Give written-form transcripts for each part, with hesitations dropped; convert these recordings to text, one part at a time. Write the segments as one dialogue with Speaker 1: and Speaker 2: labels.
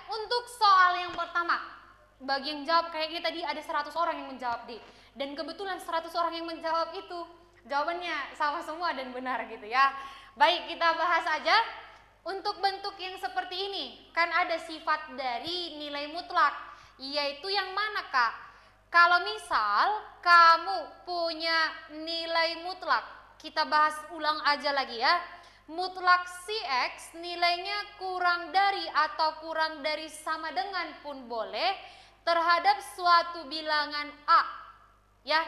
Speaker 1: untuk soal yang pertama, bagi yang jawab kayaknya tadi ada 100 orang yang menjawab deh. Dan kebetulan 100 orang yang menjawab itu jawabannya sama semua dan benar gitu ya. Baik, kita bahas aja. Untuk bentuk yang seperti ini, kan ada sifat dari nilai mutlak, yaitu yang mana Kak? Kalau misal kamu punya nilai mutlak, kita bahas ulang aja lagi ya. Mutlak si X nilainya kurang dari atau kurang dari sama dengan pun boleh terhadap suatu bilangan A. Ya,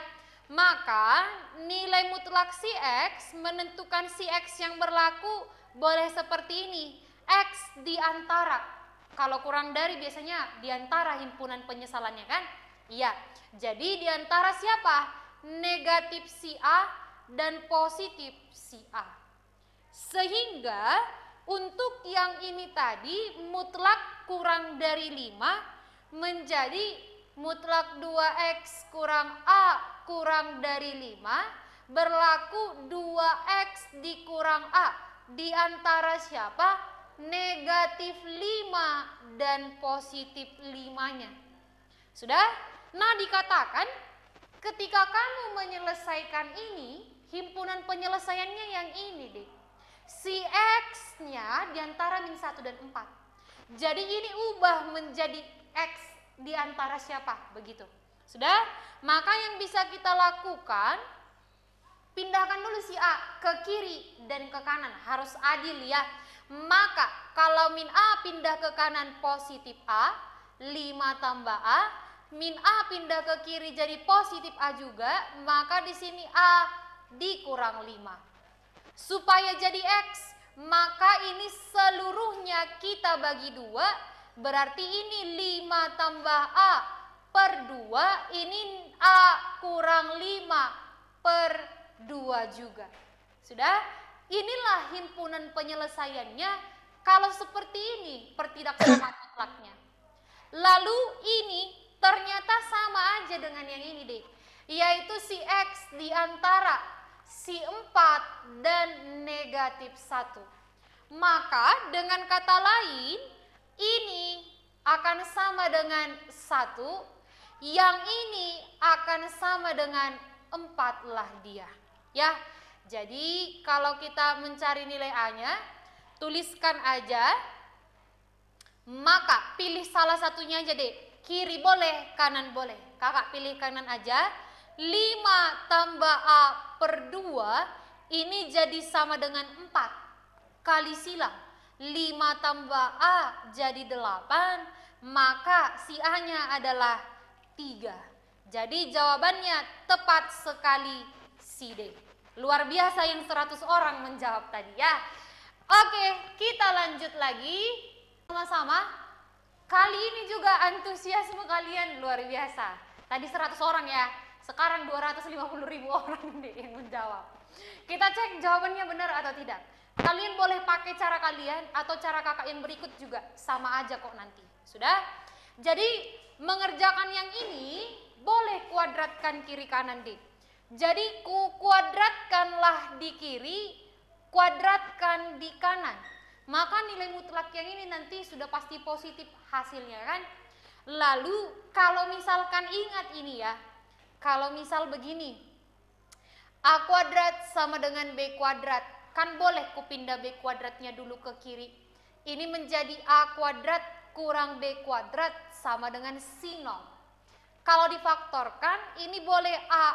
Speaker 1: maka nilai mutlak si X menentukan si X yang berlaku boleh seperti ini, X di antara. Kalau kurang dari biasanya di antara himpunan penyesalannya kan? Iya, jadi di antara siapa? Negatif si A dan positif si A. Sehingga untuk yang ini tadi mutlak kurang dari 5 menjadi mutlak 2X kurang A kurang dari 5 berlaku 2X dikurang A di antara siapa? Negatif 5 dan positif 5-nya. Sudah? Nah, dikatakan ketika kamu menyelesaikan ini, himpunan penyelesaiannya yang ini deh. Si X-nya di antara min 1 dan 4. Jadi ini ubah menjadi X di antara siapa? Begitu. Sudah? Maka yang bisa kita lakukan, pindahkan dulu si A ke kiri dan ke kanan, harus adil ya. Maka kalau min A pindah ke kanan positif A, 5 tambah A, min A pindah ke kiri jadi positif A juga, maka di sini A dikurang 5. Supaya jadi X, maka ini seluruhnya kita bagi 2, berarti ini 5 tambah A per 2, ini A kurang 5 per 2 juga. Sudah? Inilah himpunan penyelesaiannya kalau seperti ini pertidaksamaan mutlaknya. Lalu ini ternyata sama aja dengan yang ini deh, yaitu si X di antara si 4 dan negatif 1. Maka dengan kata lain ini akan sama dengan 1, yang ini akan sama dengan 4 lah dia. Ya, jadi kalau kita mencari nilai A-nya, tuliskan aja, maka pilih salah satunya aja deh. Kiri boleh, kanan boleh. Kakak pilih kanan aja. 5 tambah A per 2, ini jadi sama dengan 4. Kali silang. 5 tambah A jadi 8, maka si A-nya adalah 3. Jadi jawabannya tepat sekali si D. Luar biasa yang 100 orang menjawab tadi ya. Oke, kita lanjut lagi sama-sama. Kali ini juga antusiasme kalian luar biasa. Tadi 100 orang ya, sekarang 250.000 orang nih yang menjawab. Kita cek jawabannya benar atau tidak. Kalian boleh pakai cara kalian atau cara kakak yang berikut juga, sama aja kok nanti. Sudah? Jadi mengerjakan yang ini boleh kuadratkan kiri kanan deh. Jadi kuadratkanlah di kiri, kuadratkan di kanan. Maka nilai mutlak yang ini nanti sudah pasti positif hasilnya kan. Lalu kalau misalkan ingat ini ya, kalau misal begini, A kuadrat sama dengan B kuadrat, kan boleh kupindah B kuadratnya dulu ke kiri. Ini menjadi A kuadrat kurang B kuadrat sama dengan si 0. Kalau difaktorkan, ini boleh A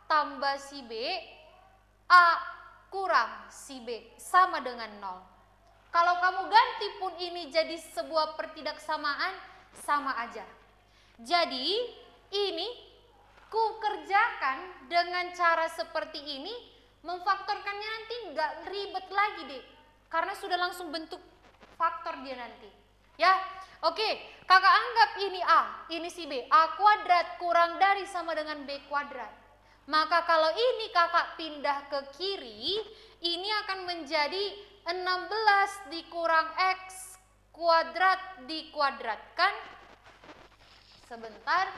Speaker 1: tambah si B, A kurang si B sama dengan 0. Kalau kamu ganti pun ini jadi sebuah pertidaksamaan, sama aja. Jadi ini ku kerjakan dengan cara seperti ini, memfaktorkannya nanti nggak ribet lagi deh, karena sudah langsung bentuk faktor dia nanti. Ya, oke, kakak anggap ini A, ini si B, A kuadrat kurang dari sama dengan B kuadrat. Maka kalau ini kakak pindah ke kiri, ini akan menjadi 16 dikurang X kuadrat dikuadratkan. Sebentar.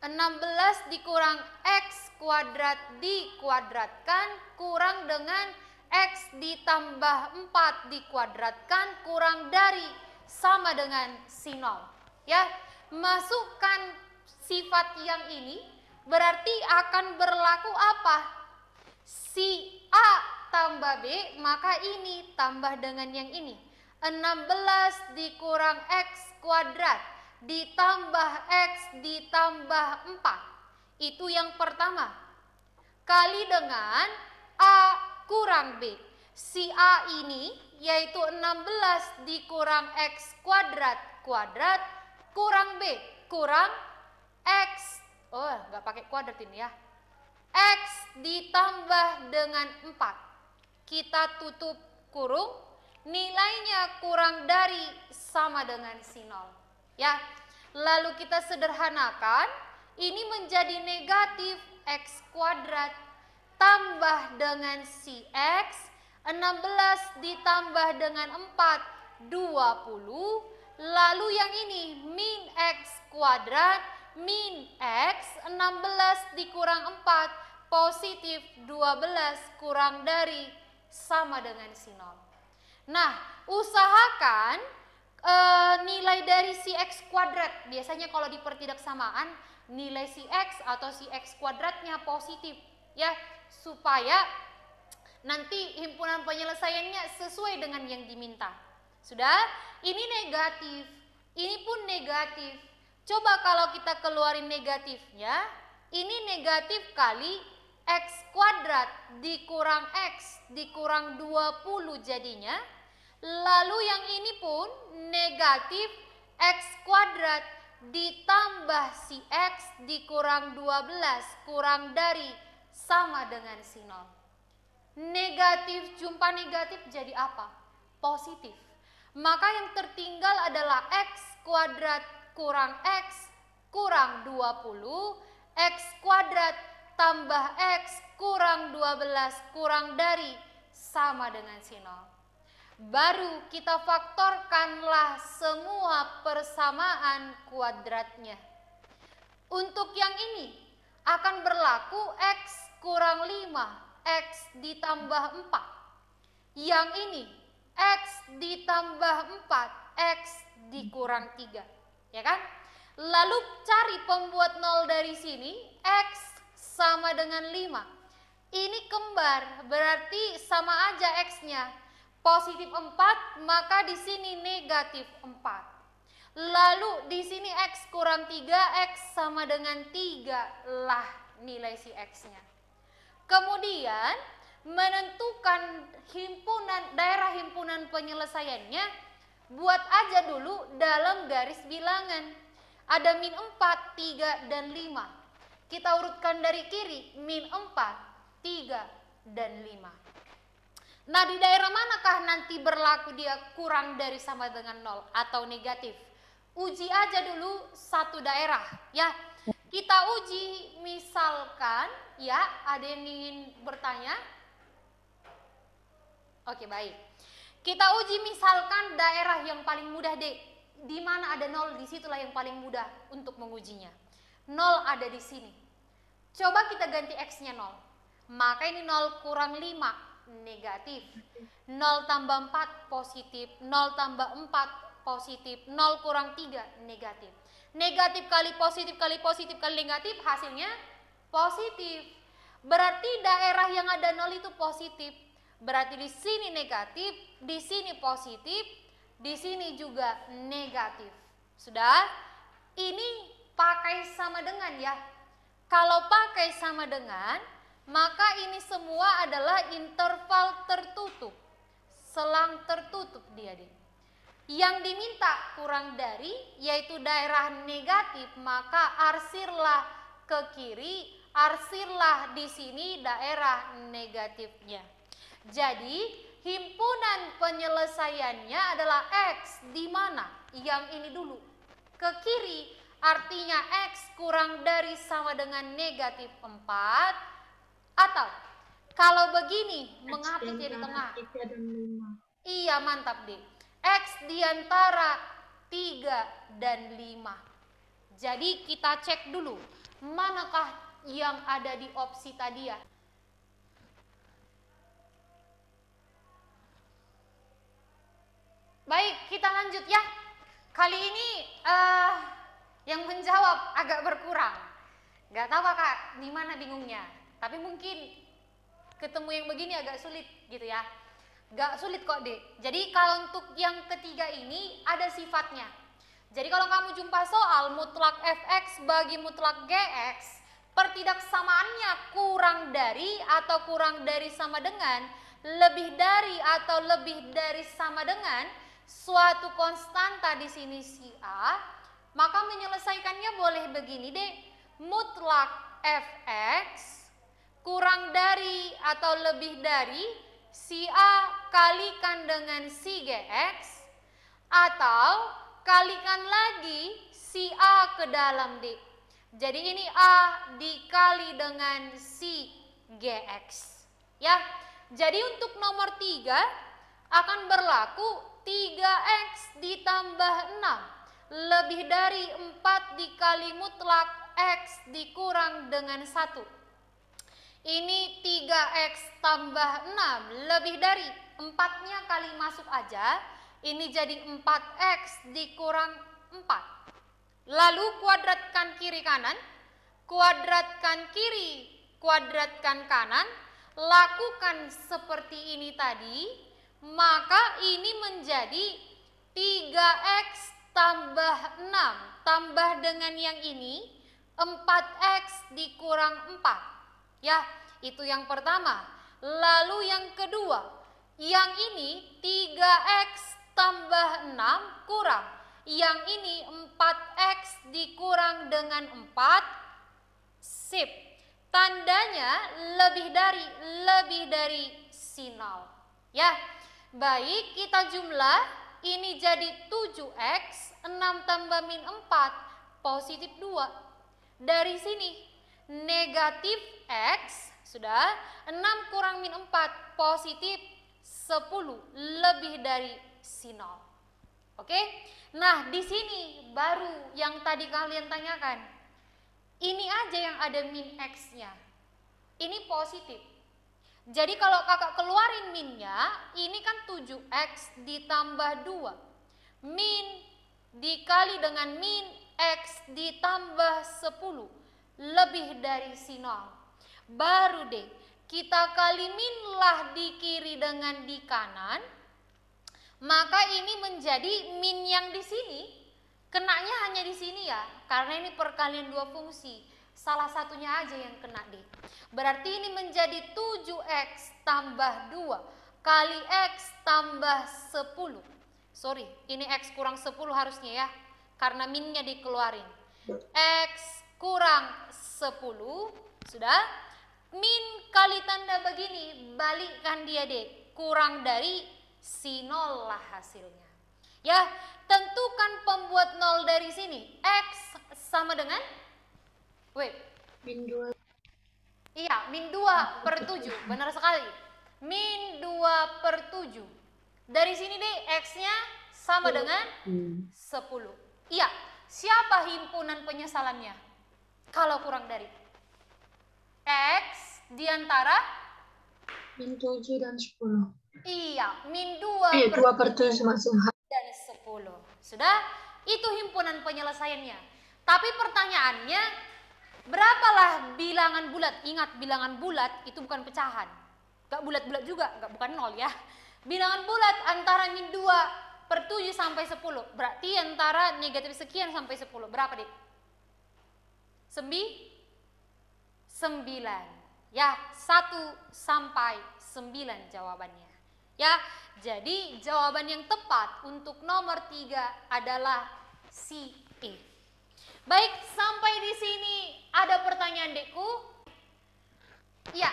Speaker 1: 16 dikurang X kuadrat dikuadratkan kurang dengan X ditambah 4 dikuadratkan kurang dari sama dengan si 0. Ya, masukkan sifat yang ini berarti akan berlaku apa? Si A tambah B, maka ini tambah dengan yang ini. 16 dikurang X kuadrat ditambah X ditambah 4. Itu yang pertama. Kali dengan A kurang B. Si A ini yaitu 16 dikurang X kuadrat kurang B kurang X. Oh, nggak pakai kuadrat ini ya. X ditambah dengan 4. Kita tutup kurung, nilainya kurang dari sama dengan si 0. Ya, lalu kita sederhanakan, ini menjadi negatif X kuadrat tambah dengan si X, 16 ditambah dengan 4, 20. Lalu yang ini min X kuadrat min X, 16 dikurang 4, positif 12 kurang dari sama dengan si 0. Nah, usahakan nilai dari si X kuadrat. Biasanya kalau di pertidaksamaan, nilai si X atau si X kuadratnya positif. Ya, supaya nanti himpunan penyelesaiannya sesuai dengan yang diminta. Sudah? Ini negatif, ini pun negatif. Coba kalau kita keluarin negatifnya, ini negatif kali X kuadrat dikurang X dikurang 20 jadinya. Lalu yang ini pun negatif X kuadrat ditambah si X dikurang 12 kurang dari sama dengan si 0. Negatif jumpa negatif jadi apa? Positif. Maka yang tertinggal adalah X kuadrat kurang X kurang 20, X kuadrat tambah X kurang 12 kurang dari sama dengan si 0. Baru kita faktorkanlah semua persamaan kuadratnya. Untuk yang ini akan berlaku X kurang 5, X ditambah 4. Yang ini X ditambah 4, X dikurang 3. Ya kan? Lalu cari pembuat 0 dari sini, X sama dengan 5. Ini kembar, berarti sama aja X-nya. Positif 4, maka di sini negatif 4. Lalu di sini X kurang 3, X sama dengan 3 lah nilai si X-nya. Kemudian menentukan daerah himpunan penyelesaiannya, buat aja dulu dalam garis bilangan. Ada min 4, 3, dan 5. Kita urutkan dari kiri, min 4, 3, dan 5. Nah, di daerah manakah nanti berlaku dia kurang dari sama dengan 0 atau negatif? Uji aja dulu satu daerah, ya. Kita uji misalkan, ya, ada yang ingin bertanya? Oke, baik. Kita uji misalkan daerah yang paling mudah, Dek. Di mana ada 0, disitulah yang paling mudah untuk mengujinya. 0 ada di sini. Coba kita ganti X-nya 0. Maka ini 0 kurang 5, negatif. 0 tambah 4, positif. 0 tambah 4, positif. 0 kurang 3, negatif. Negatif kali positif kali positif kali negatif, hasilnya positif. Berarti daerah yang ada 0 itu positif. Berarti di sini negatif, di sini positif, di sini juga negatif. Sudah? Ini pakai sama dengan ya. Kalau pakai sama dengan, maka ini semua adalah interval tertutup. Selang tertutup dia. Yang diminta kurang dari, yaitu daerah negatif, maka arsirlah ke kiri, arsirlah di sini daerah negatifnya. Jadi, himpunan penyelesaiannya adalah X di mana? Yang ini dulu. Ke kiri artinya X kurang dari sama dengan negatif 4. Atau kalau begini, mengapa dia di tengah?
Speaker 2: 3 dan 5.
Speaker 1: Iya, mantap deh. X di antara 3 dan 5. Jadi kita cek dulu, manakah yang ada di opsi tadi ya? lanjut ya. Kali ini yang menjawab agak berkurang. Gak tahu kakak di mana bingungnya. Tapi mungkin ketemu yang begini agak sulit gitu ya. Gak sulit kok dek. Jadi kalau untuk yang ketiga ini ada sifatnya. Jadi kalau kamu jumpa soal mutlak fx bagi mutlak gx, pertidaksamaannya kurang dari atau kurang dari sama dengan, lebih dari atau lebih dari sama dengan suatu konstanta di sini si A, maka menyelesaikannya boleh begini deh. Mutlak fx kurang dari atau lebih dari si A kalikan dengan si gx, atau kalikan lagi si A ke dalam D. Jadi ini A dikali dengan si gx. Ya, jadi untuk nomor 3 akan berlaku 3x ditambah 6 lebih dari 4 dikali mutlak x dikurang dengan 1. Ini 3x tambah 6 lebih dari 4-nya kali masuk aja. Ini jadi 4x dikurang 4. Lalu kuadratkan kiri kanan. Kuadratkan kiri, kuadratkan kanan. Lakukan seperti ini tadi. Maka ini menjadi 3x tambah 6 tambah dengan yang ini 4x dikurang 4. Ya, itu yang pertama. Lalu yang kedua, yang ini 3x tambah 6 kurang. Yang ini 4x dikurang dengan 4. Sip. Tandanya lebih dari sinal. Ya. Baik, kita jumlah. Ini jadi 7x, 6 tambah min 4, positif 2. Dari sini, negatif x, sudah, 6 kurang min 4, positif 10, lebih dari sinal. Oke? Nah, di sini baru yang tadi kalian tanyakan. Ini aja yang ada min x-nya. Ini positif. Jadi kalau kakak keluarin minnya, ini kan 7x ditambah 2. Min dikali dengan min x ditambah 10 lebih dari sinal. Baru deh kita kali min lah di kiri dengan di kanan. Maka ini menjadi min yang di sini kenanya hanya di sini ya, karena ini perkalian dua fungsi. Salah satunya aja yang kena deh. Berarti ini menjadi 7x tambah 2 kali x tambah 10. Sorry, ini x kurang 10 harusnya ya, karena minnya dikeluarin. X kurang 10, sudah. Min kali tanda begini, balikkan dia deh. Kurang dari si 0 lah hasilnya. Ya, tentukan pembuat 0 dari sini. X sama dengan
Speaker 2: min 2.
Speaker 1: Iya, min 2 per 7. Benar sekali. Min 2 per 7. Dari sini deh x-nya sama dengan 10. Iya, siapa himpunan penyesalannya? Kalau kurang dari x diantara
Speaker 2: min 7 dan 10.
Speaker 1: Iya, min 2
Speaker 2: per 7 masuk
Speaker 1: dan 10. Sudah? Itu himpunan penyelesaiannya. Tapi pertanyaannya, berapalah bilangan bulat? Ingat, bilangan bulat itu bukan pecahan. Gak bulat-bulat juga, bukan 0 ya. Bilangan bulat antara min 2 per 7 sampai 10. Berarti antara negatif sekian sampai 10. Berapa deh? 9. Ya, 1 sampai 9 jawabannya. Ya, jadi jawaban yang tepat untuk nomor 3 adalah si E. Baik, sampai di sini ada pertanyaan dekku? Iya.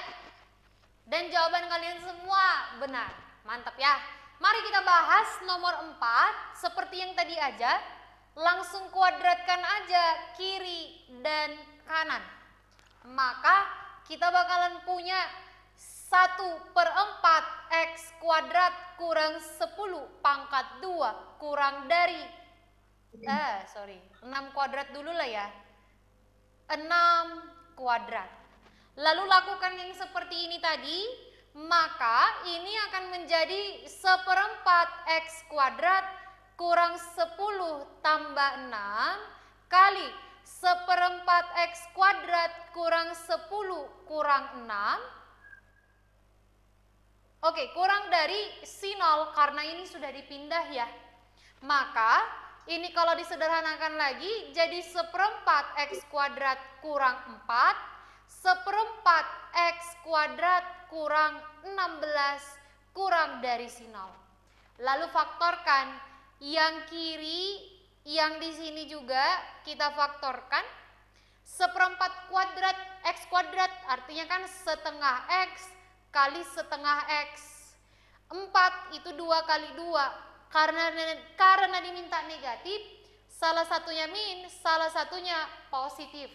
Speaker 1: Dan jawaban kalian semua benar. Mantap ya. Mari kita bahas nomor 4. Seperti yang tadi aja. Langsung kuadratkan aja kiri dan kanan. Maka kita bakalan punya 1/4 x kuadrat kurang 10 pangkat 2 kurang dari 6 kuadrat dulu lah ya. 6 kuadrat. Lalu lakukan yang seperti ini tadi, maka ini akan menjadi 1/4 x kuadrat kurang 10 tambah 6 kali 1/4 X kuadrat kurang 10 kurang 6. Oke, kurang dari si 0 karena ini sudah dipindah ya. Maka ini kalau disederhanakan lagi jadi 1/4 X kuadrat kurang 4, 1/4 X kuadrat kurang 16 kurang dari si 0. Lalu faktorkan yang kiri, yang di sini juga kita faktorkan. 1/4 kuadrat X kuadrat artinya kan setengah X kali setengah X. 4 itu 2 kali 2. Karena diminta negatif, salah satunya min, salah satunya positif.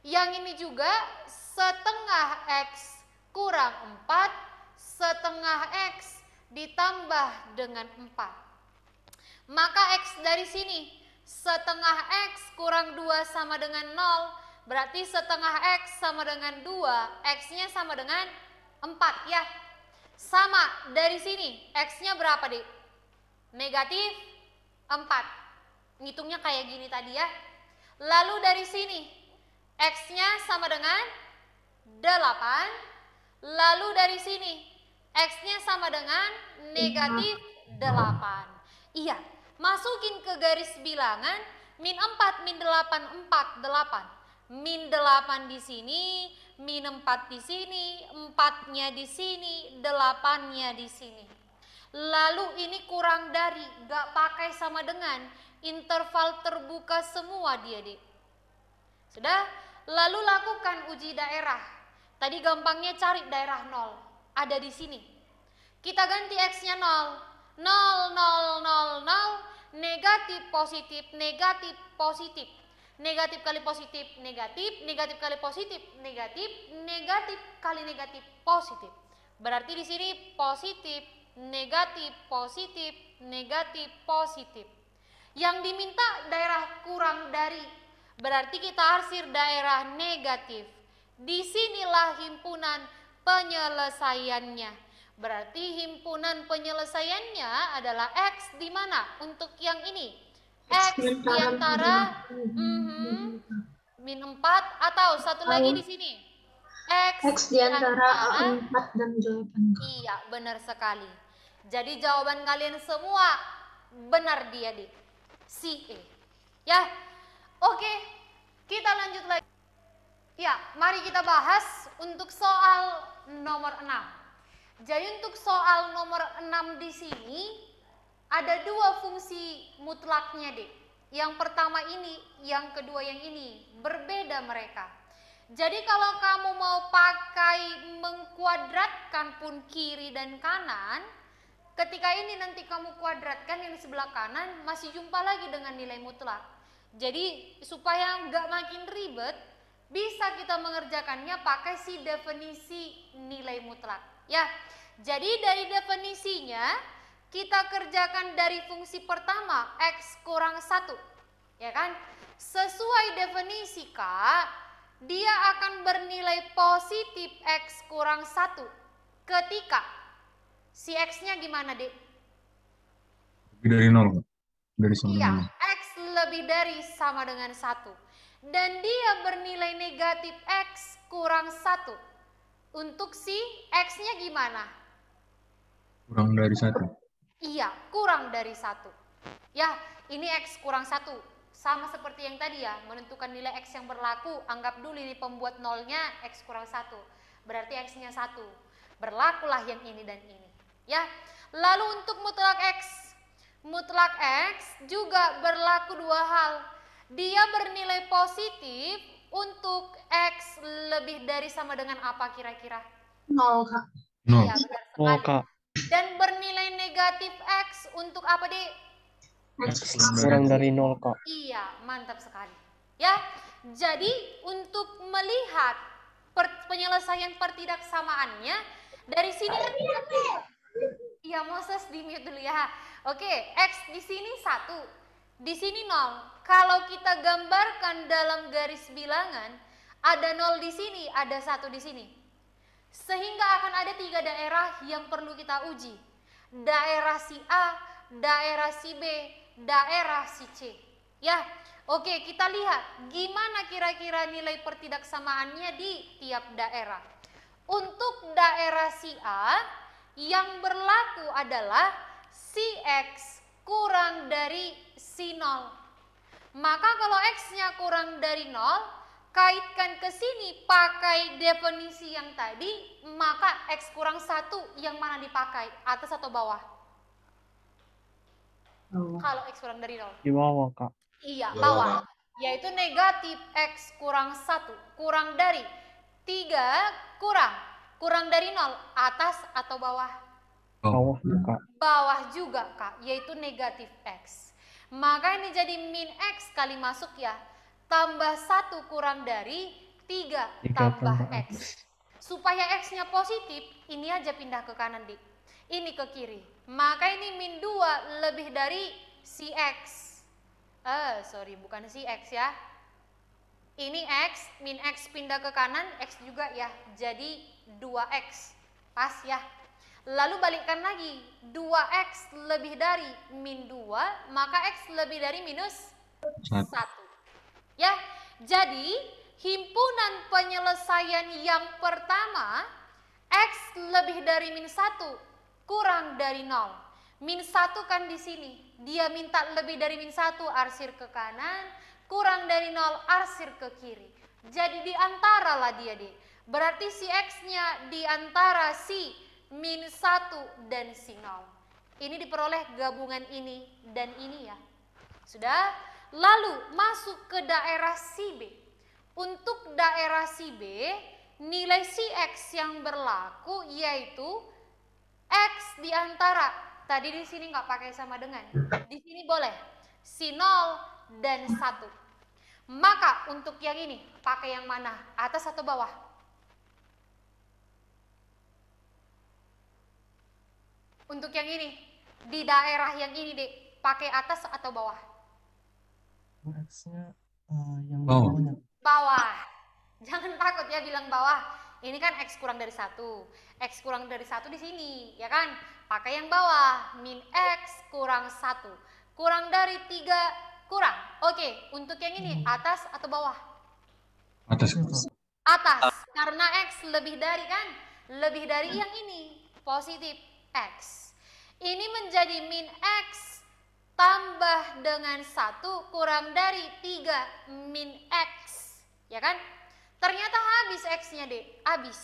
Speaker 1: Yang ini juga setengah X kurang 4, setengah X ditambah dengan 4. Maka X dari sini, setengah X kurang 2 sama dengan 0, berarti setengah X sama dengan 2, X-nya sama dengan 4 ya. Sama dari sini, X-nya berapa dek? Negatif 4. Ngitungnya kayak gini tadi ya. Lalu dari sini, X-nya sama dengan 8. Lalu dari sini, X-nya sama dengan negatif 8. Iya, masukin ke garis bilangan, min 4, min 8, 4, 8. Min 8 di sini, min 4 di sini, 4-nya di sini, 8-nya di sini. Lalu ini kurang dari, gak pakai sama dengan, interval terbuka semua dia dek. Sudah? Lalu lakukan uji daerah. Tadi gampangnya cari daerah 0, ada di sini. Kita ganti X-nya 0. 0, 0, 0, 0, negatif, positif, negatif, positif. Negatif kali positif, negatif, negatif kali positif, negatif, negatif kali negatif, positif. Berarti di sini positif, negatif, positif, negatif, positif. Yang diminta daerah kurang dari, berarti kita arsir daerah negatif. Disinilah himpunan penyelesaiannya. Berarti himpunan penyelesaiannya adalah X di mana untuk yang ini? X di antara min 4 atau satu lagi di sini.
Speaker 2: X di antara 4 dan 8.
Speaker 1: Iya, benar sekali. Jadi jawaban kalian semua benar dia di C, E. Ya. Oke, kita lanjut lagi. Ya, mari kita bahas untuk soal nomor 6. Jadi untuk soal nomor 6 di sini ada dua fungsi mutlaknya deh. Yang pertama ini, yang kedua yang ini, berbeda mereka. Jadi kalau kamu mau pakai mengkuadratkan pun kiri dan kanan, ketika ini nanti kamu kuadratkan yang di sebelah kanan masih jumpa lagi dengan nilai mutlak. Jadi supaya nggak makin ribet, bisa kita mengerjakannya pakai si definisi nilai mutlak. Ya, jadi dari definisinya kita kerjakan dari fungsi pertama X kurang 1, ya kan? Sesuai definisi Kak, dia akan bernilai positif X kurang 1 ketika si X-nya gimana dek?
Speaker 3: Lebih dari 0, dari sama
Speaker 1: Iya,
Speaker 3: dengan 0.
Speaker 1: X lebih dari sama dengan 1. Dan dia bernilai negatif X kurang 1. Untuk si X-nya gimana?
Speaker 3: Kurang dari 1.
Speaker 1: Iya, kurang dari 1. Ya, ini X kurang 1. Sama seperti yang tadi ya, menentukan nilai X yang berlaku. Anggap dulu ini pembuat nolnya X kurang 1. Berarti X-nya 1. Berlakulah yang ini dan ini. Ya, lalu untuk mutlak X. Mutlak X juga berlaku dua hal. Dia bernilai positif untuk X lebih dari sama dengan apa kira-kira?
Speaker 2: 0 Kak.
Speaker 3: 0.
Speaker 1: Iya, benar sekali.
Speaker 4: Kak.
Speaker 1: Dan bernilai negatif X untuk apa dek?
Speaker 2: X
Speaker 4: Kurang dari 0 Kak.
Speaker 1: Iya, mantap sekali. Ya, jadi untuk melihat penyelesaian pertidaksamaannya dari sini kan iya, Moses di mute dulu ya. Oke, X di sini 1, di sini 0. Kalau kita gambarkan dalam garis bilangan, ada 0 di sini, ada 1 di sini. Sehingga akan ada 3 daerah yang perlu kita uji. Daerah si A daerah si B, daerah si C. Ya, oke, kita lihat gimana kira-kira nilai pertidaksamaannya di tiap daerah. Untuk daerah si A, yang berlaku adalah si X kurang dari si 0. Maka kalau X-nya kurang dari 0, kaitkan ke sini pakai definisi yang tadi, maka X kurang 1 yang mana dipakai? Atas atau bawah? Kalau X kurang dari 0.
Speaker 4: Di bawah, Kak.
Speaker 1: Iya, bawah. Yaitu negatif X kurang 1, kurang dari 3, kurang dari 0, atas atau bawah?
Speaker 4: Bawah, Kak.
Speaker 1: Bawah juga, Kak, yaitu negatif X. Maka ini jadi min X kali masuk ya. Tambah 1 kurang dari 3 tambah X. Supaya X-nya positif, ini aja pindah ke kanan, Dik. Ini ke kiri. Maka ini min 2 lebih dari si X. Sorry, bukan si X ya. Ini X, min X pindah ke kanan, X juga ya. Jadi 2X. Pas ya. Lalu balikkan lagi, 2X lebih dari min 2, maka X lebih dari minus 1. Ya, jadi himpunan penyelesaian yang pertama, X lebih dari min 1, kurang dari 0. Min 1 kan di sini, dia minta lebih dari min 1, arsir ke kanan, kurang dari 0, arsir ke kiri. Jadi di antara lah dia, deh. Berarti si X-nya di antara si min 1 dan si 0. Ini diperoleh gabungan ini dan ini ya. Sudah? Lalu masuk ke daerah si B. Untuk daerah si B, nilai si X yang berlaku yaitu X di antara, tadi di sini nggak pakai sama dengan, di sini boleh si 0 dan 1. Maka untuk yang ini pakai yang mana? Atas atau bawah? Untuk yang ini, di daerah yang ini, Dek, pakai atas atau bawah?
Speaker 4: X-nya yang
Speaker 3: Bawah.
Speaker 4: bawahnya.
Speaker 1: Bawah. Jangan takut ya bilang bawah. Ini kan X kurang dari 1. X kurang dari 1 di sini, ya kan? Pakai yang bawah, min X kurang 1. Kurang dari 3, kurang. Oke, untuk yang ini, atas atau bawah?
Speaker 3: Atas.
Speaker 1: Atas, karena X lebih dari kan? Lebih dari yang ini, positif X. Ini menjadi min X tambah dengan 1 kurang dari 3 min X. Ya kan? Ternyata habis X-nya, Dek. Habis.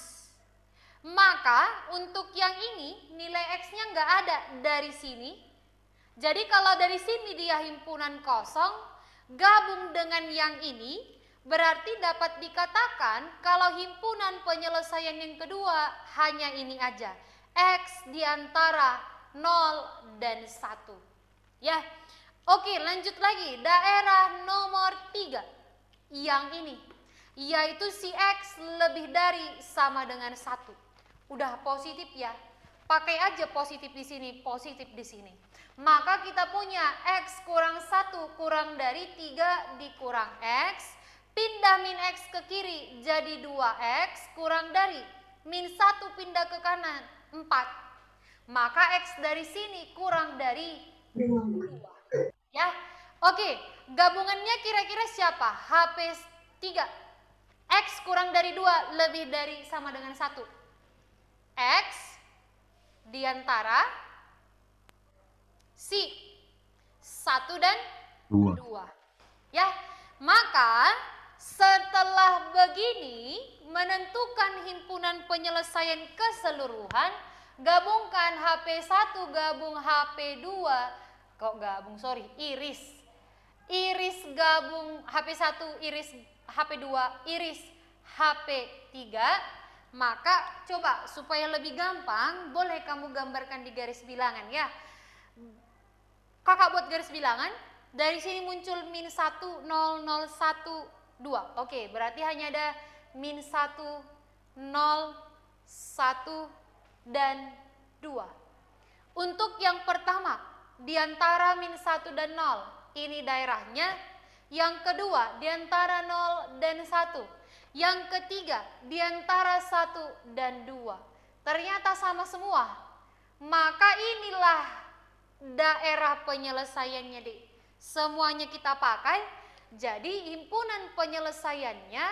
Speaker 1: Maka untuk yang ini nilai X-nya nggak ada dari sini. Jadi kalau dari sini dia himpunan kosong, gabung dengan yang ini, berarti dapat dikatakan kalau himpunan penyelesaian yang kedua hanya ini aja. X di antara 0 dan 1. Ya. Oke, lanjut lagi. Daerah nomor 3. Yang ini. Yaitu si X lebih dari sama dengan 1. Udah positif ya. Pakai aja positif di sini, positif di sini. Maka kita punya X kurang 1 kurang dari 3 dikurang X. Pindah min X ke kiri jadi 2X kurang dari min 1 pindah ke kanan 4. Maka X dari sini kurang dari 2. Ya. Oke, gabungannya kira-kira siapa? HP 3. X kurang dari 2 lebih dari sama dengan 1. X diantara si 1 dan 2. Ya, maka setelah begini menentukan himpunan penyelesaian keseluruhan, gabungkan HP1 gabung HP2, iris. Iris gabung HP1, iris HP2, iris HP3. Maka coba supaya lebih gampang, boleh kamu gambarkan di garis bilangan ya. Kakak buat garis bilangan, dari sini muncul min 1, 0, 0, 1, 2. Oke, berarti hanya ada min 1, 0, 1, dan 2. Untuk yang pertama, di antara min 1 dan 0, ini daerahnya. Yang kedua, di antara 0 dan 1. Yang ketiga, di antara 1 dan 2. Ternyata sama semua. Maka inilah daerah penyelesaiannya deh. Semuanya kita pakai. Jadi himpunan penyelesaiannya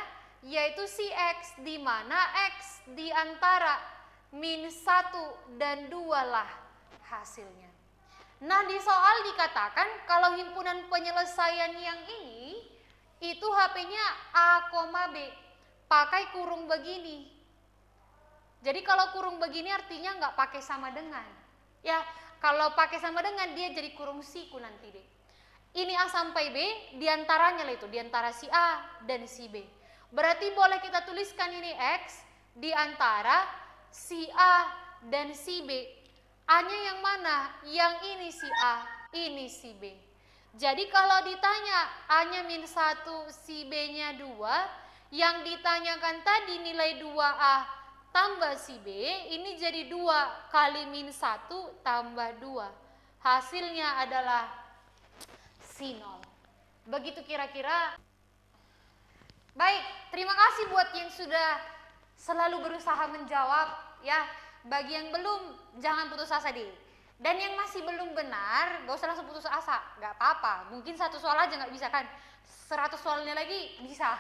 Speaker 1: yaitu si X, di mana X di antara min 1 dan 2 lah hasilnya. Nah, di soal dikatakan kalau himpunan penyelesaian yang ini itu HP-nya A, B, pakai kurung begini. Jadi kalau kurung begini artinya nggak pakai sama dengan. Ya, kalau pakai sama dengan dia jadi kurung siku nanti deh. Ini A sampai B, diantaranya lah itu, diantara si A dan si B. Berarti boleh kita tuliskan ini X diantara si A dan si B. A-nya yang mana? Yang ini si A, ini si B. Jadi kalau ditanya A-nya min 1, si B-nya 2, yang ditanyakan tadi nilai 2A tambah si B, ini jadi 2 kali min 1 tambah 2. Hasilnya adalah si 0. Begitu kira-kira. Baik, terima kasih buat yang sudah selalu berusaha menjawab ya. Bagi yang belum, jangan putus asa deh. Dan yang masih belum benar, gak usah langsung putus asa, gak apa-apa. Mungkin 1 soal aja gak bisa kan, 100 soalnya lagi bisa,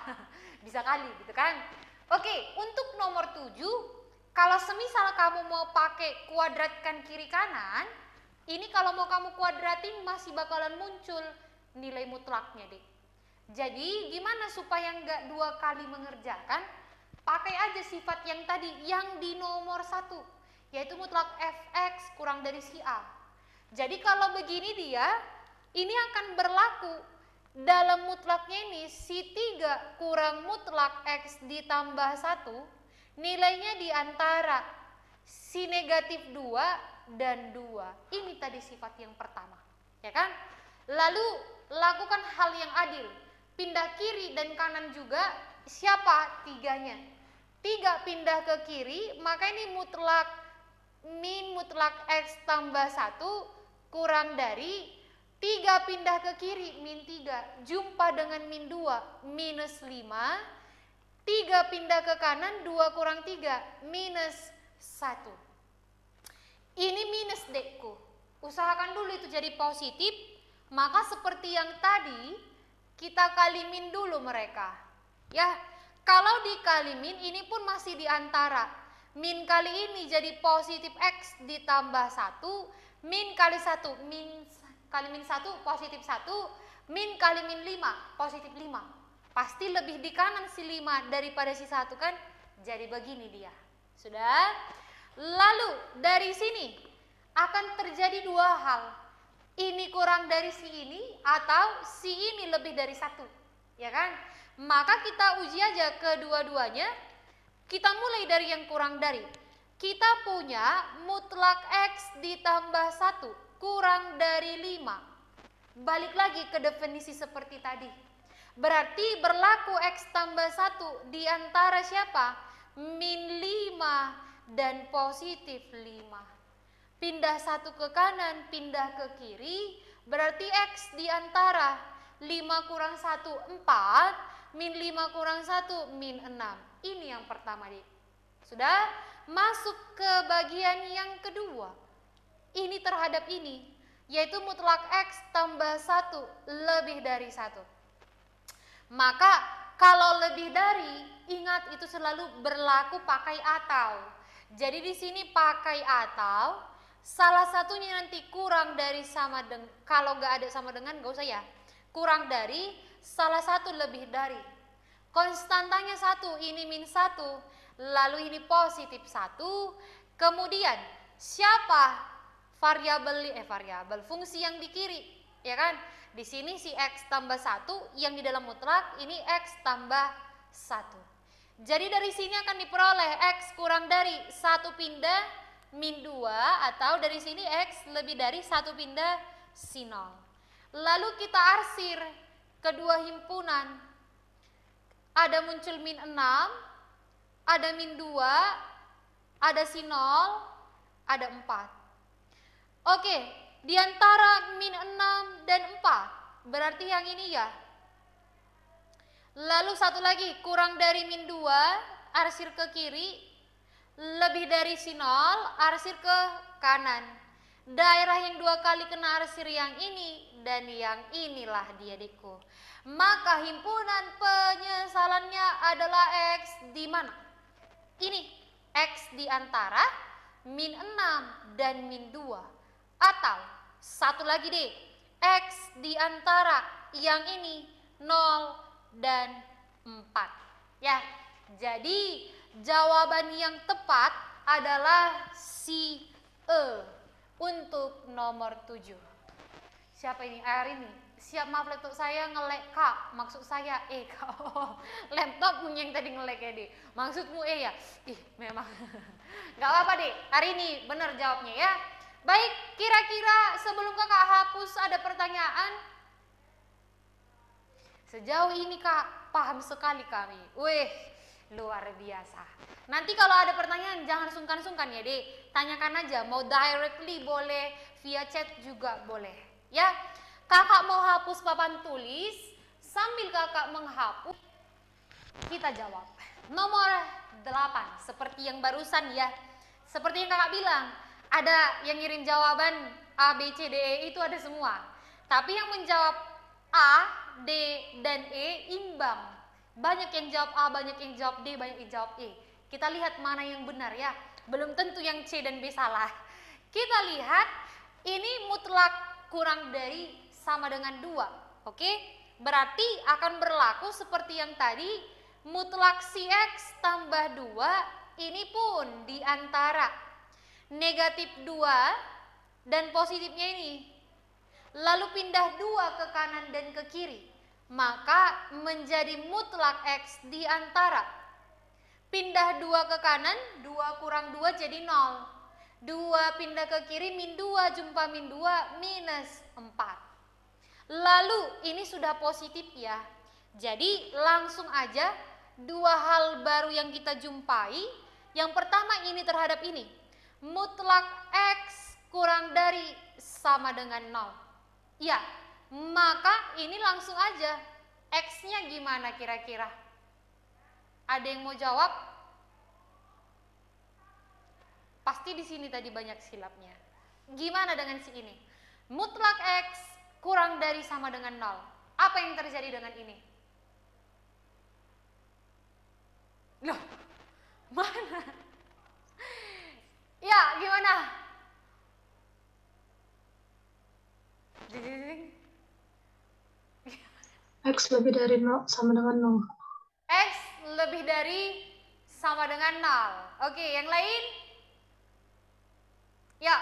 Speaker 1: bisa kali gitu kan. Oke, untuk nomor 7, kalau semisal kamu mau pakai kuadratkan kiri kanan, ini kalau mau kamu kuadratin masih bakalan muncul nilai mutlaknya deh. Jadi gimana supaya nggak 2 kali mengerjakan? Pakai aja sifat yang tadi yang di nomor 1, yaitu mutlak fx kurang dari si A. Jadi kalau begini dia, ini akan berlaku dalam mutlaknya ini si 3 kurang mutlak x ditambah 1, nilainya di antara si negatif 2 dan 2. Ini tadi sifat yang pertama, ya kan? Lalu lakukan hal yang adil, pindah kiri dan kanan juga. Siapa? 3-nya. 3 pindah ke kiri, maka ini mutlak min mutlak x tambah 1 kurang dari 3 pindah ke kiri min 3 jumpa dengan min 2 minus 5, 3 pindah ke kanan 2 kurang 3 minus 1. Ini minus dekku. Usahakan dulu itu jadi positif. Maka seperti yang tadi kita kali min dulu mereka. Ya, kalau dikali min ini pun masih di antara. Min kali ini jadi positif x ditambah 1, min kali 1, min kali min 1 positif 1, min kali min 5 positif 5. Pasti lebih di kanan si 5 daripada si 1 kan? Jadi begini dia. Sudah? Lalu dari sini akan terjadi 2 hal. Ini kurang dari si ini atau si ini lebih dari 1, ya kan? Maka kita uji aja kedua-duanya. Kita mulai dari yang kurang dari. Kita punya mutlak x ditambah 1 kurang dari 5. Balik lagi ke definisi seperti tadi. Berarti berlaku x tambah 1 di antara siapa? Min 5 dan positif 5. Pindah 1 ke kanan, pindah ke kiri, berarti x di antara 5 kurang 1, 4, min 5 kurang 1, min 6. Ini yang pertama deh. Sudah? Masuk ke bagian yang kedua. Ini terhadap ini, yaitu mutlak x tambah 1 lebih dari 1. Maka kalau lebih dari, ingat itu selalu berlaku pakai atau. Jadi di sini pakai atau. Salah satunya nanti kurang dari sama dengan, kalau nggak ada sama dengan nggak usah ya, kurang dari, salah satu lebih dari. Konstantanya 1, ini min 1, lalu ini positif 1, kemudian siapa variabel fungsi yang di kiri, ya kan? Di sini si x tambah 1, yang di dalam mutlak ini x tambah 1. Jadi dari sini akan diperoleh x kurang dari 1 pindah min 2, atau dari sini x lebih dari 1 pindah si 0. Lalu kita arsir kedua himpunan. Ada muncul min 6, ada min 2, ada si 0, ada 4. Oke, di antara min 6 dan 4, berarti yang ini ya. Lalu satu lagi, kurang dari min 2, arsir ke kiri, lebih dari si 0, arsir ke kanan. daerah yang 2 kali kena arsir yang ini dan yang inilah dia adikku. Maka himpunan penyesalannya adalah X di mana? Ini X di antara min 6 dan min 2. Atau satu lagi deh, X di antara yang ini 0 dan 4. Ya, jadi jawaban yang tepat adalah si E untuk nomor 7. Siapa ini? Air ini. Siap, maaf laptop saya nge-lag Kak. Maksud saya Kak. Oh, laptop punya yang tadi nge-lag ya deh. Maksudmu ya? Ih, memang. Gak apa-apa deh. Hari ini benar jawabnya ya. Baik, kira-kira sebelum kakak hapus ada pertanyaan? Sejauh ini Kak, paham sekali kami. Wih, luar biasa. Nanti kalau ada pertanyaan jangan sungkan-sungkan ya dek. Tanyakan aja, mau directly boleh, via chat juga boleh. Ya, kakak mau hapus papan tulis, sambil kakak menghapus, kita jawab. Nomor 8, seperti yang barusan ya. Seperti yang kakak bilang, ada yang ngirim jawaban A, B, C, D, E itu ada semua. Tapi yang menjawab A, D, dan E imbang. Banyak yang jawab A, banyak yang jawab D, banyak yang jawab E. Kita lihat mana yang benar ya. Belum tentu yang C dan B salah. Kita lihat ini mutlak kurang dari sama dengan 2. Oke? Berarti akan berlaku seperti yang tadi. Mutlak si X tambah 2 ini pun di antara negatif 2 dan positifnya ini. Lalu pindah 2 ke kanan dan ke kiri. Maka menjadi mutlak X di antara pindah 2 ke kanan, 2 kurang 2 jadi 0. 2 pindah ke kiri, min 2 jumpa min 2 minus 4. Lalu ini sudah positif ya. Jadi langsung aja 2 hal baru yang kita jumpai. Yang pertama ini terhadap ini. Mutlak X kurang dari sama dengan 0. Ya, maka ini langsung aja. X-nya gimana kira-kira? Ada yang mau jawab? Pasti di sini tadi banyak silapnya. Gimana dengan si ini? Mutlak X kurang dari sama dengan 0. Apa yang terjadi dengan ini? Loh, mana? Ya, gimana?
Speaker 2: X lebih dari 0 sama dengan 0.
Speaker 1: X lebih dari sama dengan 0. Oke, yang lain? Ya,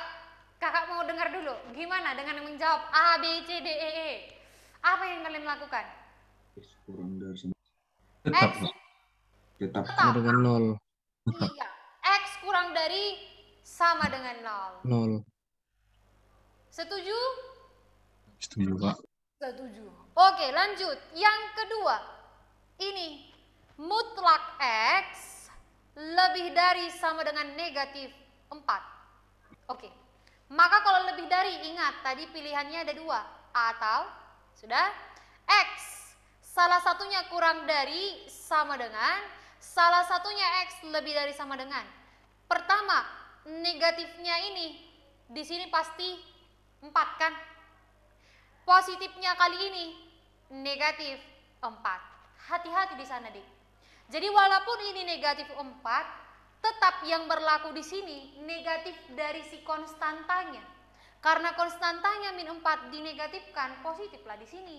Speaker 1: kakak mau dengar dulu. Gimana dengan yang menjawab A, B, C, D, E, E? Apa yang kalian lakukan?
Speaker 3: Kurang dari
Speaker 1: X
Speaker 3: tetap
Speaker 4: Sama dengan 0.
Speaker 1: Iya, X kurang dari sama dengan 0.
Speaker 4: 0.
Speaker 1: Setuju?
Speaker 3: setuju Pak.
Speaker 1: Setuju. Oke, lanjut. Yang kedua, ini mutlak X lebih dari sama dengan negatif 4. Oke, maka kalau lebih dari, ingat tadi pilihannya ada 2. Atau, sudah? X, salah satunya kurang dari sama dengan, salah satunya X lebih dari sama dengan. Pertama, negatifnya ini, di sini pasti 4 kan? Positifnya kali ini negatif 4. Hati-hati di sana, Dik. Jadi walaupun ini negatif 4, tetap yang berlaku di sini negatif dari si konstantanya. Karena konstantanya min 4 dinegatifkan, positiflah di sini.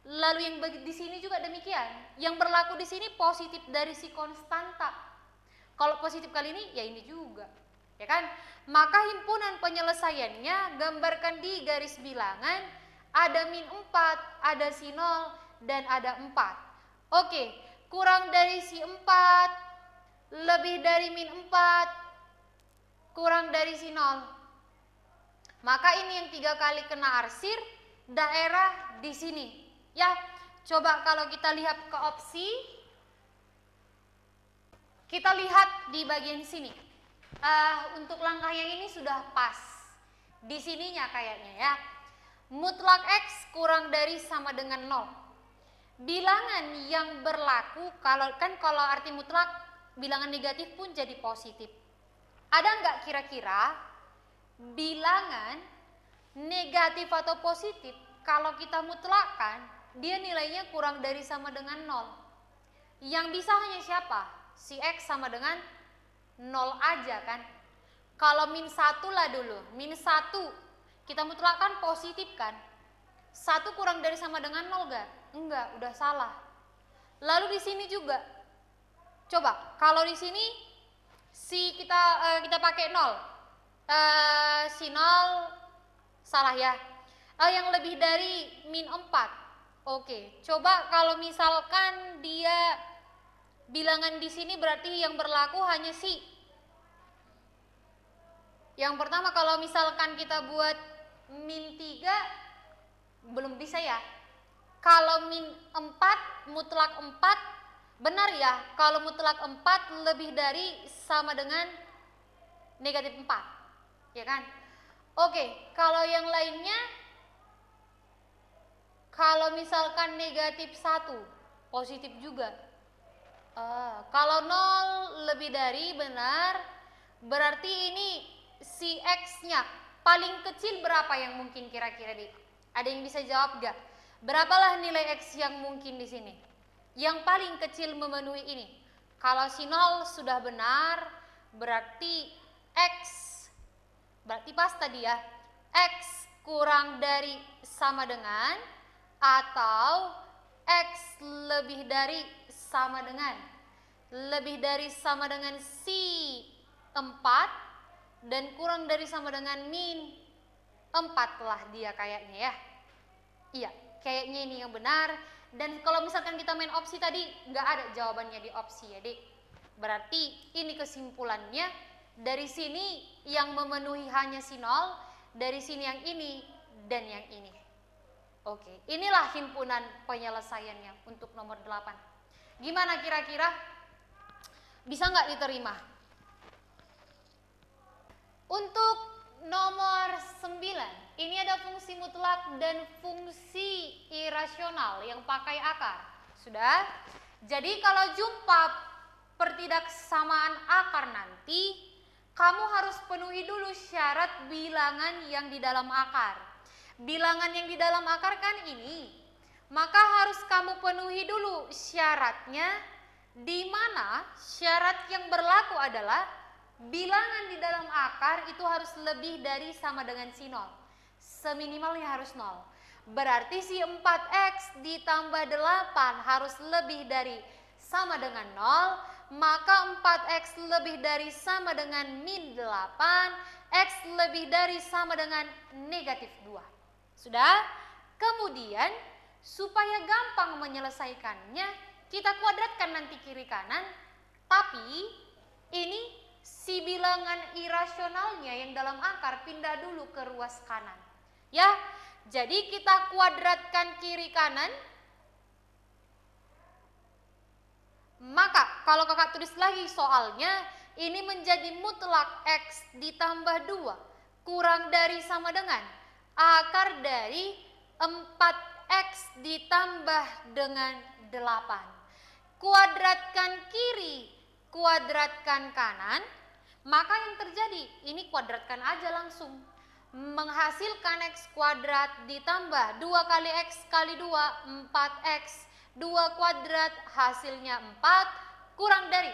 Speaker 1: Lalu yang di sini juga demikian. Yang berlaku di sini positif dari si konstanta. Kalau positif kali ini, ya ini juga. Ya kan? Maka himpunan penyelesaiannya gambarkan di garis bilangan. Ada min 4, ada si 0, dan ada 4. Oke, kurang dari si 4, lebih dari min 4, kurang dari si 0. Maka ini yang 3 kali kena arsir, daerah di sini. Ya, coba kalau kita lihat ke opsi, kita lihat di bagian sini. Untuk langkah yang ini sudah pas. Di sininya kayaknya ya. Mutlak X kurang dari sama dengan 0. Bilangan yang berlaku, kalau arti mutlak, bilangan negatif pun jadi positif. Ada nggak kira-kira bilangan negatif atau positif kalau kita mutlakkan dia nilainya kurang dari sama dengan 0. Yang bisa hanya siapa? Si X sama dengan 0 aja kan. Kalau min 1 lah dulu, min 1 kita mutlakkan positif kan. 1 kurang dari sama dengan 0 gak? Enggak, udah salah. Lalu di sini juga. Coba, kalau di sini si kita pakai 0. Si 0 salah ya. Yang lebih dari min 4. Oke, coba kalau misalkan dia bilangan di sini berarti yang berlaku hanya si. Yang pertama kalau misalkan kita buat min 3 belum bisa ya. Kalau min 4 mutlak 4 benar ya. Kalau mutlak 4 lebih dari sama dengan negatif 4. Ya kan? Oke, kalau yang lainnya kalau misalkan negatif 1 positif juga. Kalau 0 lebih dari benar, berarti ini si X-nya paling kecil berapa yang mungkin kira-kira dik? Ada yang bisa jawab gak? Berapalah nilai X yang mungkin di sini? Yang paling kecil memenuhi ini. Kalau si 0 sudah benar, berarti X, berarti pas tadi ya, X kurang dari sama dengan atau X lebih dari sama dengan si 4 dan kurang dari sama dengan min 4 lah dia kayaknya ya. Iya, kayaknya ini yang benar. Dan kalau misalkan kita main opsi tadi nggak ada jawabannya di opsi ya dik. Berarti ini kesimpulannya, dari sini yang memenuhi hanya si 0, dari sini yang ini dan yang ini. Oke, inilah himpunan penyelesaiannya untuk nomor 8. Gimana kira-kira? Bisa nggak diterima? Untuk nomor 9, ini ada fungsi mutlak dan fungsi irasional yang pakai akar. Sudah? Jadi kalau jumpa pertidaksamaan akar nanti, kamu harus penuhi dulu syarat bilangan yang di dalam akar. Bilangan yang di dalam akar kan ini, maka harus kamu penuhi dulu syaratnya, di mana syarat yang berlaku adalah bilangan di dalam akar itu harus lebih dari sama dengan si 0. Seminimalnya harus 0. Berarti si 4X ditambah 8 harus lebih dari sama dengan 0, maka 4X lebih dari sama dengan min 8, X lebih dari sama dengan negatif 2. Sudah? Kemudian supaya gampang menyelesaikannya, kita kuadratkan nanti kiri kanan, tapi ini si bilangan irasionalnya yang dalam akar pindah dulu ke ruas kanan. Ya, jadi kita kuadratkan kiri kanan. Maka kalau kakak tulis lagi soalnya, ini menjadi mutlak X ditambah 2 kurang dari sama dengan akar dari 4X ditambah dengan 8. Kuadratkan kiri, kuadratkan kanan, maka yang terjadi, ini kuadratkan aja langsung. Menghasilkan X kuadrat ditambah 2 kali X kali 2, 4X. 2 kuadrat hasilnya 4 kurang dari.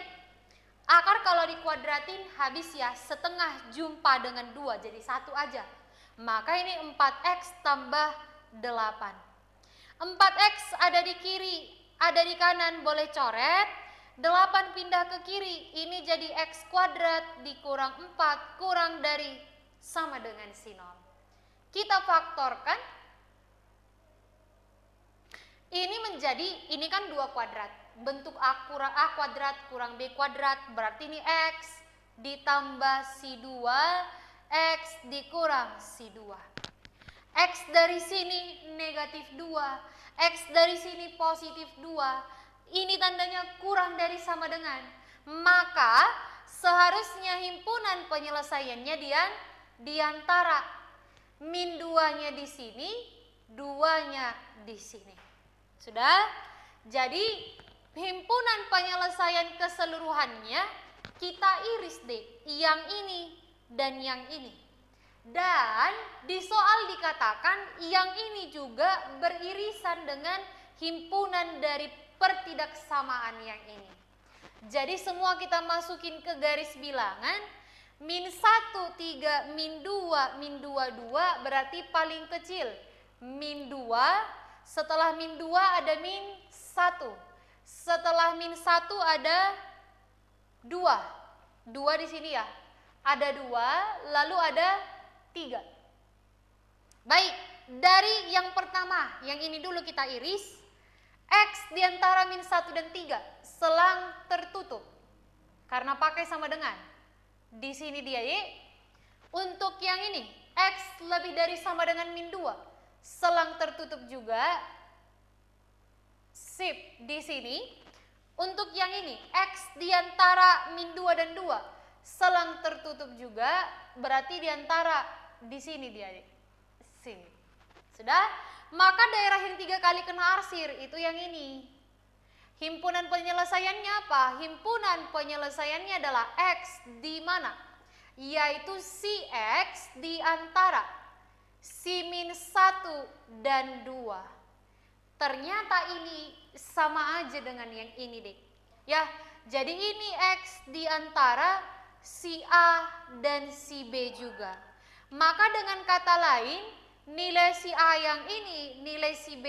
Speaker 1: Akar kalau dikuadratin habis ya, setengah jumpa dengan 2 jadi 1 aja. Maka ini 4X tambah 8. 4X ada di kiri, ada di kanan boleh coret. 8 pindah ke kiri, ini jadi X kuadrat dikurang 4 kurang dari sama dengan si 0. Kita faktorkan. Ini menjadi, ini kan 2 kuadrat. Bentuk A kuadrat kurang B kuadrat, berarti ini X ditambah si 2. X dikurang si 2. X dari sini negatif 2, X dari sini positif 2. Ini tandanya kurang dari sama dengan. Maka seharusnya himpunan penyelesaiannya di antara min 2-nya di sini, 2-nya di sini. Sudah? Jadi himpunan penyelesaian keseluruhannya kita iris deh, yang ini dan yang ini. Dan di soal dikatakan yang ini juga beririsan dengan himpunan dari pertidaksamaan yang ini. Jadi semua kita masukin ke garis bilangan. Min 1, 3, min 2, min 2, 2 berarti paling kecil. Min 2, setelah min 2 ada min 1. Setelah min 1 ada 2. 2 di sini ya. Ada 2, lalu ada 3. Baik, dari yang pertama, yang ini dulu kita iris. X di antara min 1 dan 3, selang tertutup. Karena pakai sama dengan. Di sini dia Y. Untuk yang ini, X lebih dari sama dengan min 2, selang tertutup juga. Sip, di sini. Untuk yang ini, X di antara min 2 dan 2, selang tertutup juga, berarti di antara di sini dia, sini. Sudah? Maka daerah yang 3 kali kena arsir itu yang ini. Himpunan penyelesaiannya apa? Himpunan penyelesaiannya adalah X di mana? Yaitu si X di antara si min 1 dan 2. Ternyata ini sama aja dengan yang ini deh. Ya, jadi ini X di antara si A dan si B juga. Maka dengan kata lain, nilai si A yang ini, nilai si B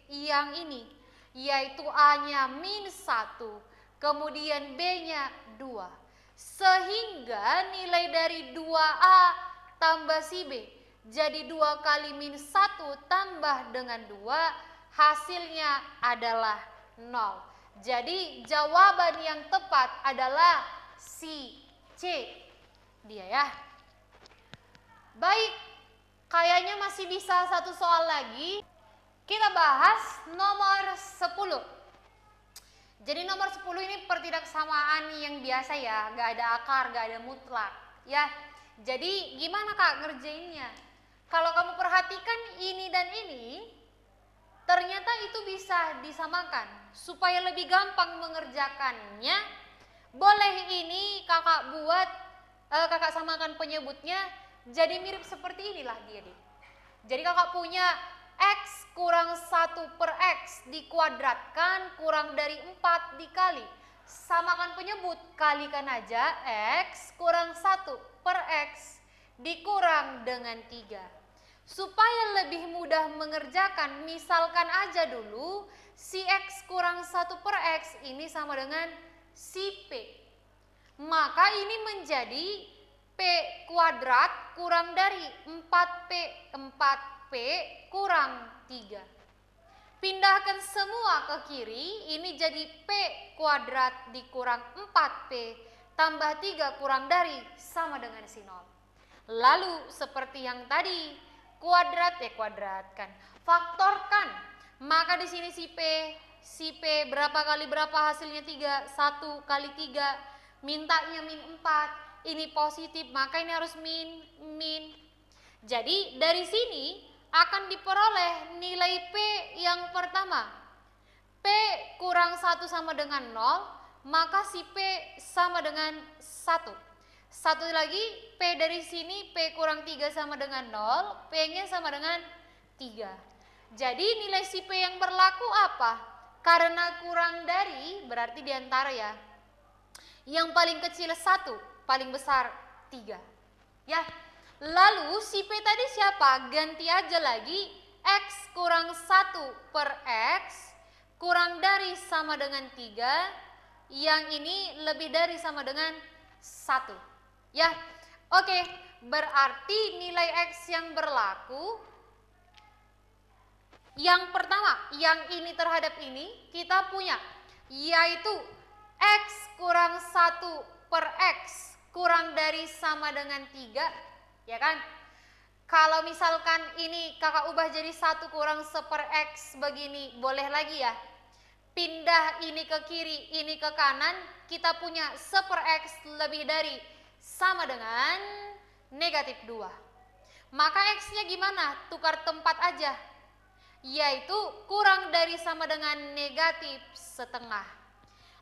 Speaker 1: yang ini, yaitu A-nya min 1, kemudian B-nya 2. Sehingga nilai dari 2A tambah si B, jadi 2 kali min 1 tambah dengan 2, hasilnya adalah 0. Jadi jawaban yang tepat adalah si C. Dia ya. Baik, kayaknya masih bisa satu soal lagi. Kita bahas nomor 10. Jadi nomor 10 ini pertidaksamaan yang biasa ya, gak ada akar, gak ada mutlak ya. Jadi gimana Kak ngerjainnya? Kalau kamu perhatikan ini dan ini, ternyata itu bisa disamakan. Supaya lebih gampang mengerjakannya, boleh ini kakak buat, kakak samakan penyebutnya, jadi mirip seperti inilah dia deh. Jadi kakak punya X kurang 1 per X dikuadratkan kurang dari 4 dikali. Samakan penyebut, kalikan aja X kurang 1 per X dikurang dengan 3. Supaya lebih mudah mengerjakan, misalkan aja dulu si X kurang 1 per X ini sama dengan si P. Maka ini menjadi P kuadrat kurang dari 4P kurang 3. Pindahkan semua ke kiri, ini jadi P kuadrat dikurang 4P tambah 3 kurang dari sama dengan si 0. Lalu seperti yang tadi, kuadratkan, faktorkan. Maka di sini si P berapa kali berapa hasilnya 3, 1 kali 3, mintanya min 4, ini positif, maka ini harus min. Jadi dari sini akan diperoleh nilai P yang pertama. P kurang 1 sama dengan 0, maka si P sama dengan 1. Satu lagi, P dari sini, P kurang 3 sama dengan 0, P-nya sama dengan 3. Jadi nilai si P yang berlaku apa? Karena kurang dari, berarti diantara ya. Yang paling kecil 1, paling besar 3. Ya, lalu si P tadi siapa? Ganti aja lagi, X kurang 1 per X, kurang dari sama dengan 3, yang ini lebih dari sama dengan 1. Ya, oke, berarti nilai X yang berlaku, yang pertama, yang ini terhadap ini, kita punya, yaitu X kurang 1 per X, kurang dari sama dengan 3, ya kan? Kalau misalkan ini kakak ubah jadi 1 kurang 1 per X begini, boleh lagi ya? Pindah ini ke kiri, ini ke kanan, kita punya 1 per X lebih dari sama dengan negatif 2. Maka X-nya gimana? Tukar tempat aja. Yaitu kurang dari sama dengan negatif setengah.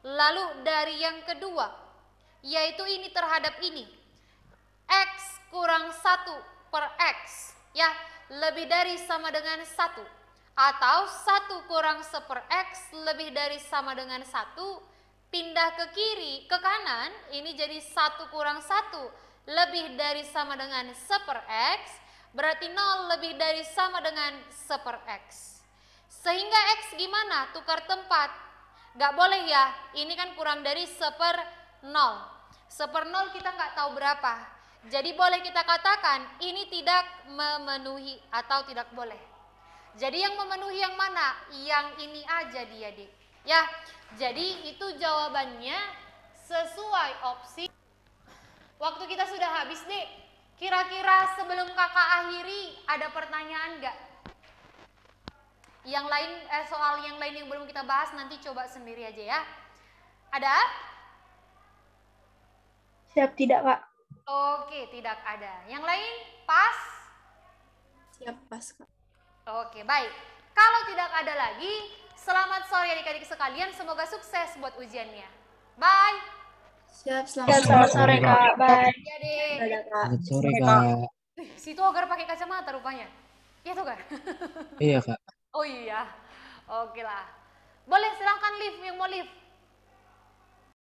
Speaker 1: Lalu dari yang kedua, yaitu ini terhadap ini. X kurang 1 per X. Ya, lebih dari sama dengan 1. Atau 1 kurang 1 per X lebih dari sama dengan 1. Pindah ke kiri, ke kanan, ini jadi 1 kurang 1 lebih dari sama dengan 1 per X. Berarti 0 lebih dari sama dengan 1 per X. Sehingga X gimana? Tukar tempat. Gak boleh ya, ini kan kurang dari 1 per 0. 1 per 0 kita nggak tahu berapa. Jadi boleh kita katakan ini tidak memenuhi atau tidak boleh. Jadi yang memenuhi yang mana? Yang ini aja dia, Dik. Ya, jadi itu jawabannya sesuai opsi. Waktu kita sudah habis, Dik. Kira-kira sebelum kakak akhiri ada pertanyaan nggak? Yang lain, soal yang lain yang belum kita bahas nanti coba sendiri aja ya. Ada?
Speaker 2: Siap tidak, Kak?
Speaker 1: Oke, tidak ada. Yang lain, pas?
Speaker 2: Siap, pas, Kak.
Speaker 1: Oke, baik. Kalau tidak ada lagi, selamat sore adik-adik sekalian. Semoga sukses buat ujiannya. Bye.
Speaker 2: Siap,
Speaker 3: Selamat sore, Kak.
Speaker 2: Bye.
Speaker 1: Ya, Dek.
Speaker 2: Dadah, Kak.
Speaker 5: Selamat sore, Kak.
Speaker 1: Si Togar pakai kacamata rupanya. Iya, Togar?
Speaker 5: Iya, Kak.
Speaker 1: Oh iya. Oke lah. Boleh silahkan lift yang mau lift.